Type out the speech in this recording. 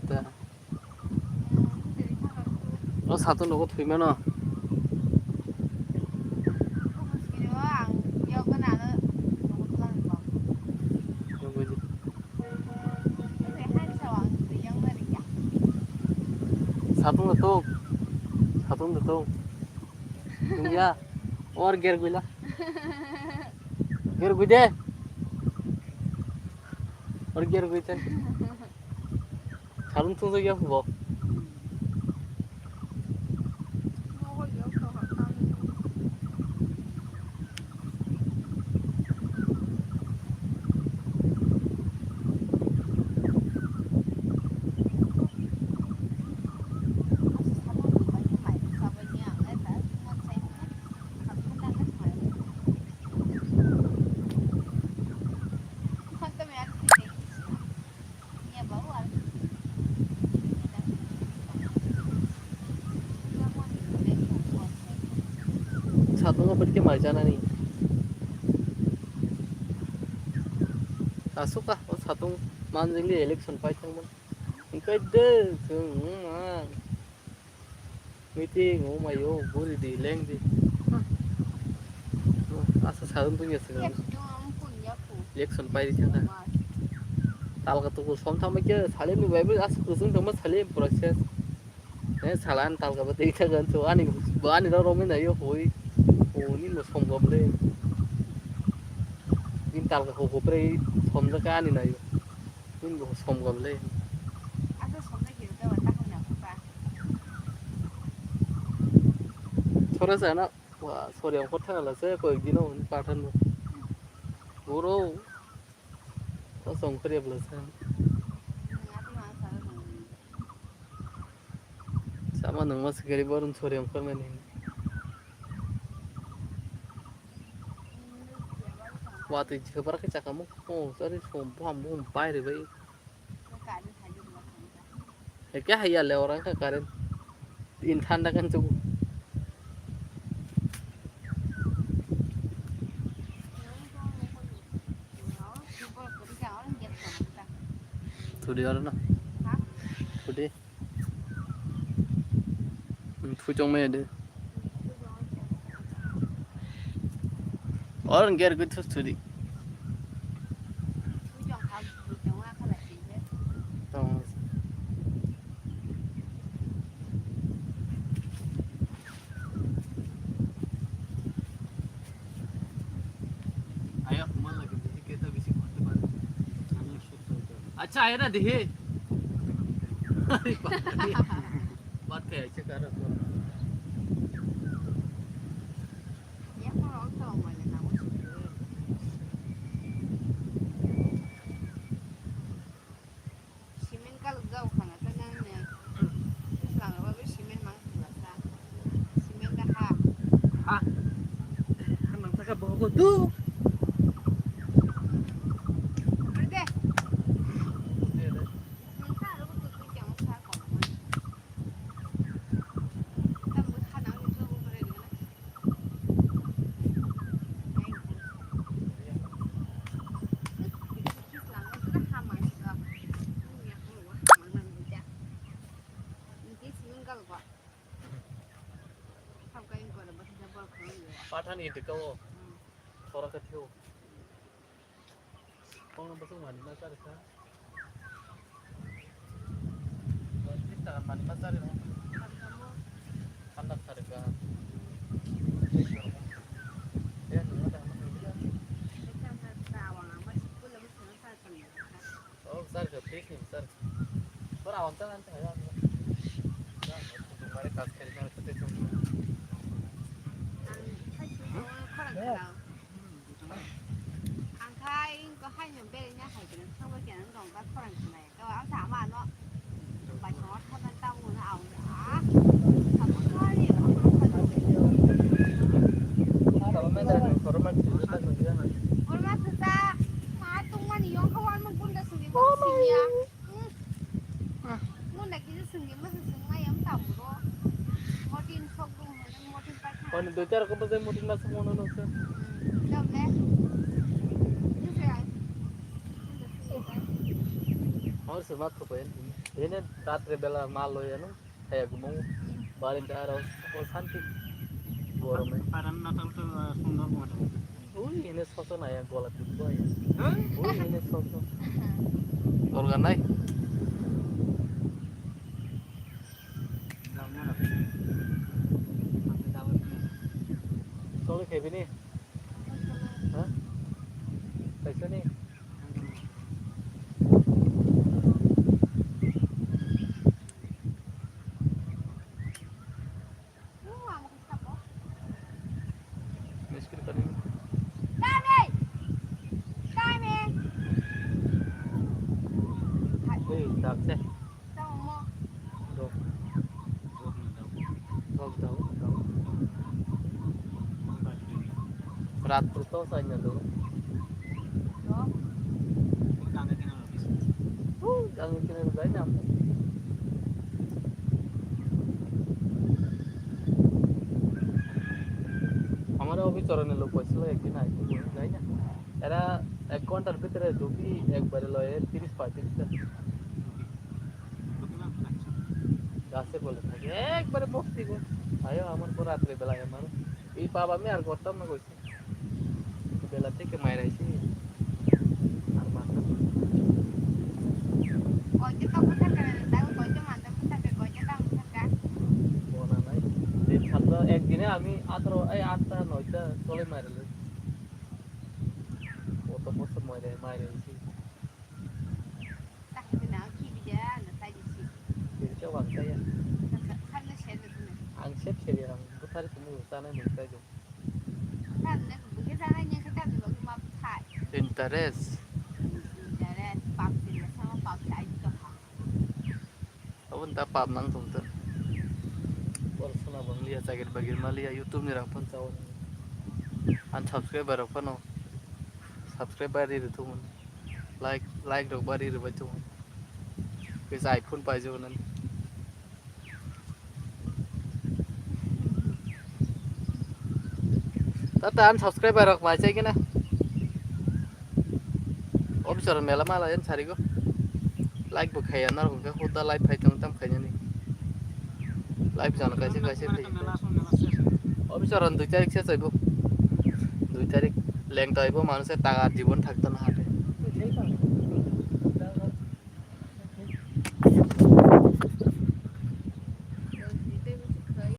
때. 사돈 너고 되면은 여기 사돈 또 đúng और गिर गुला गिर गुदे और गिर गुते 사돈 통서 야 뭐 사돈가 버리게 말잖아 니 아수까 사돈 만질리 엘렉션 파이팅만 cái đơ thường mà người ti ngủ mà vô bữa đi lên đi asa 사돈 분이었어 그럼 election 파이 된다 tal ka tu som tham ke sale mi bible as kusung thama sale process ne salan tal ka bati ka gan so ani bani ro mi na yo hoi ni mo som gom le in tal ka ho pre som da ka ni na yo in mo som gom le थोड़ा ना sorry हमको ठगा लसे कोई दिन उन पाठन गुरु तो संकरिया लसे sama nang mas gari barun sore हमको में नहीं वात खबर के चकामु ओ सरी सोम हम पाए रे भाई है क्या है यार ले orang का कारण इन ठंडा kan cukup थोड़ी और ना थोड़ी फुचों में दे और गैर कुछ थोड़ी आया मन लगे देखिए कैसा किसी अच्छा है ना देखिए बात क्या है कर tuh Pathaan itu kau orang kecil orang besar mandi masar kan kita mandi masar kan anak sarga ya ada oh sarga piknik sar पर आवंता nanti ya तुम्हारे काज करने में तो तुम ăn khai có hai nhóm bên nhá phải cái xong cái nó còn các phần này cái áo xả mà nó bài nó thân thân tông nó ảo đã không có gì không có 얼마 쓰다 아 똥만 이용 하와만 군다 승리 무슨 승리야 문 내기 승리 무슨 승마 염담으로 모딘 속도 모딘 빨리 còn đôi chân có bao giờ một दिन là xong nó đâu chứ đâu đấy hỏi sự mất của bên এনে রাত্রে বেলা মাল লই আনো খাইয়া ঘুমাও বাড়িতে আর শান্তি গরমে ওই এনে শত নাই গলা টিপবো ওই এনে শত দরকার নাই চলো খেবি নি হ্যাঁ খাইছো নি আমাকে খাবো বিস্কিট খাবি Dame! Dame! এই ডাকছে Tao mo. ডগ ডগ দাও দাও রাত্রে তো চাই না তো Đó. গাঙে কিনে যাই না আমরা আমারও অবিচরণের লোক হয়েছিল একদিন আইতে যাই না এরা 1 ঘন্টার ভিতরে ঢুকি একবারে লয়ে 30-35টা গাছে বলে থাকে একবারে বসতি গো আয়ো আমার পর রাত্রে বেলায় আমার এই পাপ আমি আর করতাম না কইছি বেলা থেকে মায়ের আইছি আর মাথা Coi chứ tao có thằng này, tao coi chứ mà tao có thằng này, coi chứ tao có thằng cá. মনে নাই এই ছাত্র একদিনে আমি 8টা 9টা চলে মারলে কত বছর মারে আইছি Tao cái nào khi bây giờ là tay đi xịt. এটা বাচ্চায়া Khăn nó sẽ được này. angshep sheriam buthari tumu sana nita jo Khăn nó cũng cái ra này cái tao được cái mà thải. interest Để đây bọc thì là sao bọc lại cho họ. awon ta pap nang tumta warsana banglia jaget bagir malia youtube ni rang pancawan an subscriber apano subscriber ri tumun like dok bari ri bachu ke sai phun pai jo nan ta an subscriber rok mai chai kina observe mela mala en sari go like bu khaya nar ko hoda live phai tam khanya ni live jan kaise phai observe 2 tarik se chaibo 2 tarik leng taibo manuse tagar জীবন থাকতো না